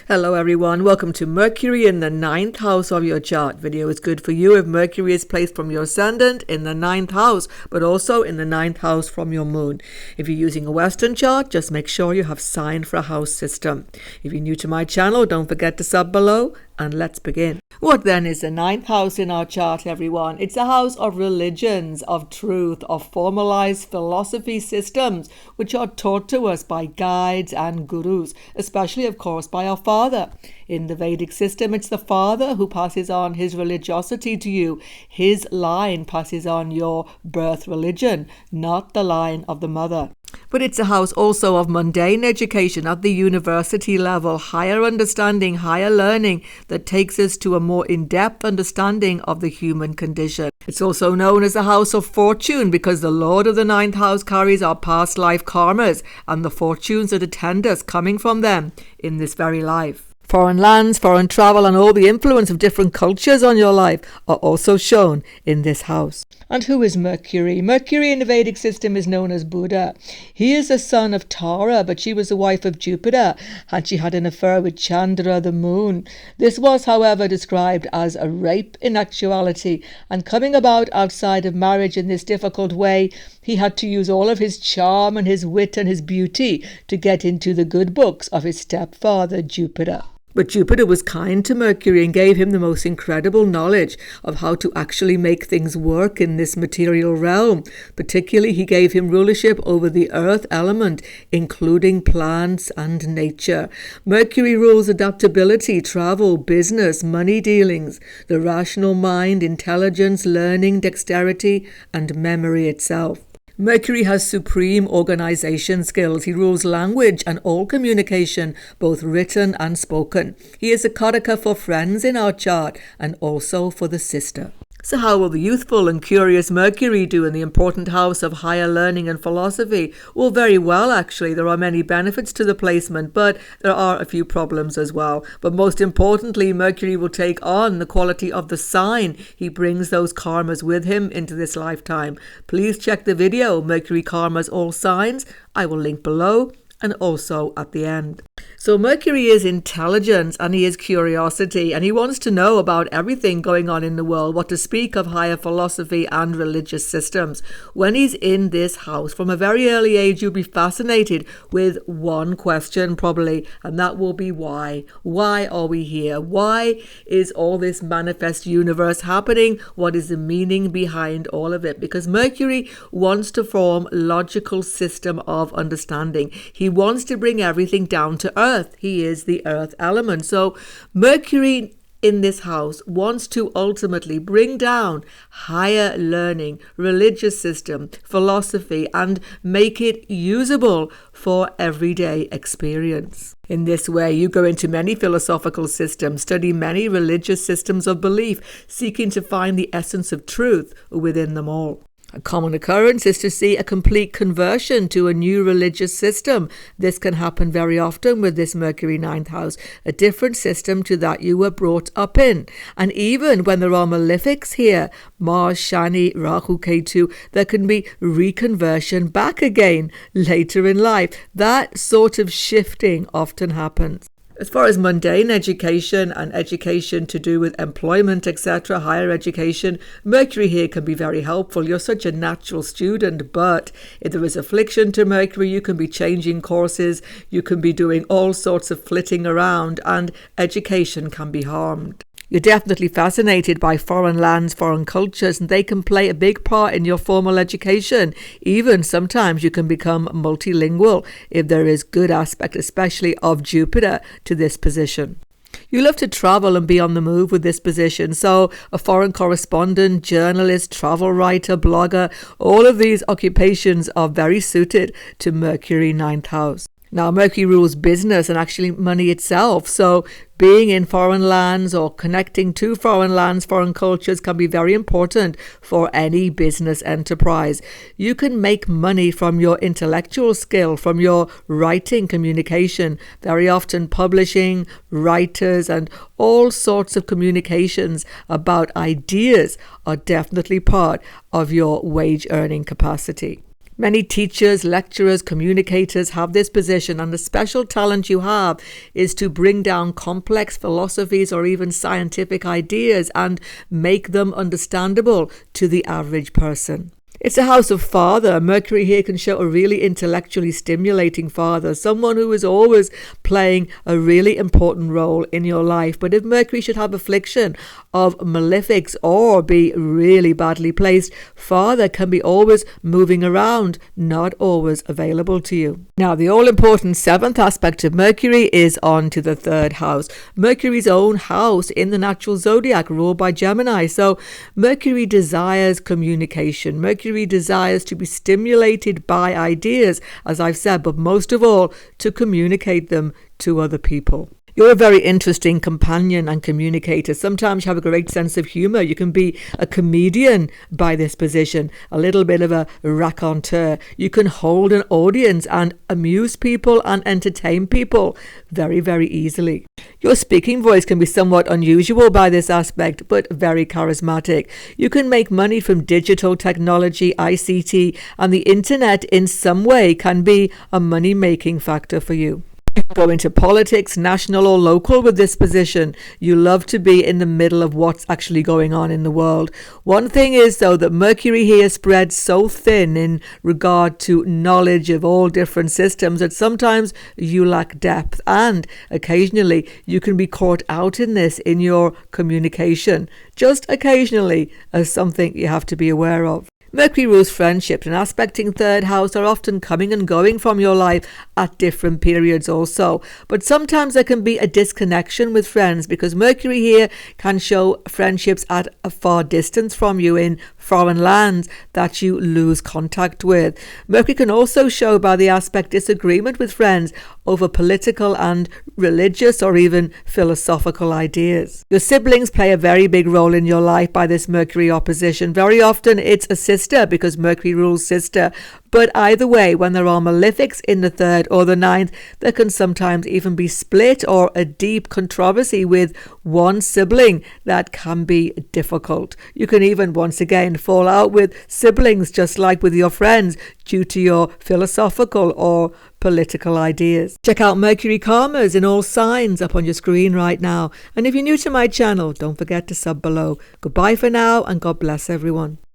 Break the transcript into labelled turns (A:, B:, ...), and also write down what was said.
A: Hello everyone, welcome to Mercury in the 9th house of your chart. Video is good for you if Mercury is placed from your Ascendant in the 9th house, but also in the 9th house from your Moon. If you're using a Western chart, just make sure you have sign for a house system. If you're new to my channel, don't forget to sub below, and let's begin. What then is the 9th house in our chart, everyone? It's a house of religions, of truth, of formalized philosophy systems, which are taught to us by guides and gurus, especially, of course, by our father. In the Vedic system, it's the father who passes on his religiosity to you. His line passes on your birth religion, not the line of the mother. But it's a house also of mundane education at the university level, higher understanding, higher learning that takes us to a more in-depth understanding of the human condition. It's also known as the house of fortune because the Lord of the 9th house carries our past life karmas and the fortunes that attend us coming from them in this very life. Foreign lands, foreign travel, and all the influence of different cultures on your life are also shown in this house. And who is Mercury? Mercury in the Vedic system is known as Buddha. He is a son of Tara, but she was the wife of Jupiter, and she had an affair with Chandra, the moon. This was, however, described as a rape in actuality, and coming about outside of marriage in this difficult way, he had to use all of his charm and his wit and his beauty to get into the good books of his stepfather, Jupiter. But Jupiter was kind to Mercury and gave him the most incredible knowledge of how to actually make things work in this material realm. Particularly, he gave him rulership over the earth element, including plants and nature. Mercury rules adaptability, travel, business, money dealings, the rational mind, intelligence, learning, dexterity, and memory itself. Mercury has supreme organization skills. He rules language and all communication, both written and spoken. He is a karaka for friends in our chart and also for the sister. So how will the youthful and curious Mercury do in the important house of higher learning and philosophy? Well, very well, actually. There are many benefits to the placement, but there are a few problems as well. But most importantly, Mercury will take on the quality of the sign. He brings those karmas with him into this lifetime. Please check the video, Mercury Karmas All Signs. I will link below and also at the end. So Mercury is intelligence and he is curiosity, and he wants to know about everything going on in the world, what to speak of higher philosophy and religious systems. When he's in this house, from a very early age, you'll be fascinated with one question probably, and that will be why. Why are we here? Why is all this manifest universe happening? What is the meaning behind all of it? Because Mercury wants to form a logical system of understanding. He wants to bring everything down to earth. He is the earth element. So Mercury in this house wants to ultimately bring down higher learning, religious system, philosophy, and make it usable for everyday experience. In this way, you go into many philosophical systems, study many religious systems of belief, seeking to find the essence of truth within them all. A common occurrence is to see a complete conversion to a new religious system. This can happen very often with this Mercury 9th house, a different system to that you were brought up in. And even when there are malefics here, Mars, Shani, Rahu, Ketu, there can be reconversion back again later in life. That sort of shifting often happens. As far as mundane education and education to do with employment, etc., higher education, Mercury here can be very helpful. You're such a natural student, but if there is affliction to Mercury, you can be changing courses, you can be doing all sorts of flitting around, and education can be harmed. You're definitely fascinated by foreign lands, foreign cultures, and they can play a big part in your formal education. Even sometimes you can become multilingual if there is good aspect, especially of Jupiter, to this position. You love to travel and be on the move with this position. So a foreign correspondent, journalist, travel writer, blogger, all of these occupations are very suited to Mercury 9th house. Now, Mercury rules business and actually money itself. So being in foreign lands or connecting to foreign lands, foreign cultures can be very important for any business enterprise. You can make money from your intellectual skill, from your writing communication, very often publishing, writers, and all sorts of communications about ideas are definitely part of your wage earning capacity. Many teachers, lecturers, communicators have this position, and the special talent you have is to bring down complex philosophies or even scientific ideas and make them understandable to the average person. It's a house of father. Mercury here can show a really intellectually stimulating father, someone who is always playing a really important role in your life. But if Mercury should have affliction of malefics or be really badly placed, father can be always moving around, not always available to you. Now, the all-important 7th aspect of Mercury is on to the 3rd house. Mercury's own house in the natural zodiac, ruled by Gemini. So Mercury desires communication. Mercury desires to be stimulated by ideas, as I've said, but most of all, to communicate them to other people. You're a very interesting companion and communicator. Sometimes you have a great sense of humor. You can be a comedian by this position, a little bit of a raconteur. You can hold an audience and amuse people and entertain people very, very easily. Your speaking voice can be somewhat unusual by this aspect, but very charismatic. You can make money from digital technology, ICT, and the internet in some way can be a money-making factor for you. Go into politics, national or local, with this position. You love to be in the middle of what's actually going on in the world. One thing is, though, that Mercury here spreads so thin in regard to knowledge of all different systems that sometimes you lack depth, and occasionally you can be caught out in this in your communication, just occasionally, as something you have to be aware of. Mercury rules friendships, and aspecting 3rd house are often coming and going from your life at different periods also. But sometimes there can be a disconnection with friends because Mercury here can show friendships at a far distance from you in foreign lands that you lose contact with. Mercury can also show by the aspect disagreement with friends over political and religious or even philosophical ideas. Your siblings play a very big role in your life by this Mercury opposition. Very often it's a sister because Mercury rules sister. But either way, when there are malefics in the 3rd or the 9th, there can sometimes even be split or a deep controversy with one sibling that can be difficult. You can even once again fall out with siblings, just like with your friends, due to your philosophical or political ideas. Check out Mercury Karmas in all signs up on your screen right now. And if you're new to my channel, don't forget to sub below. Goodbye for now, and God bless everyone.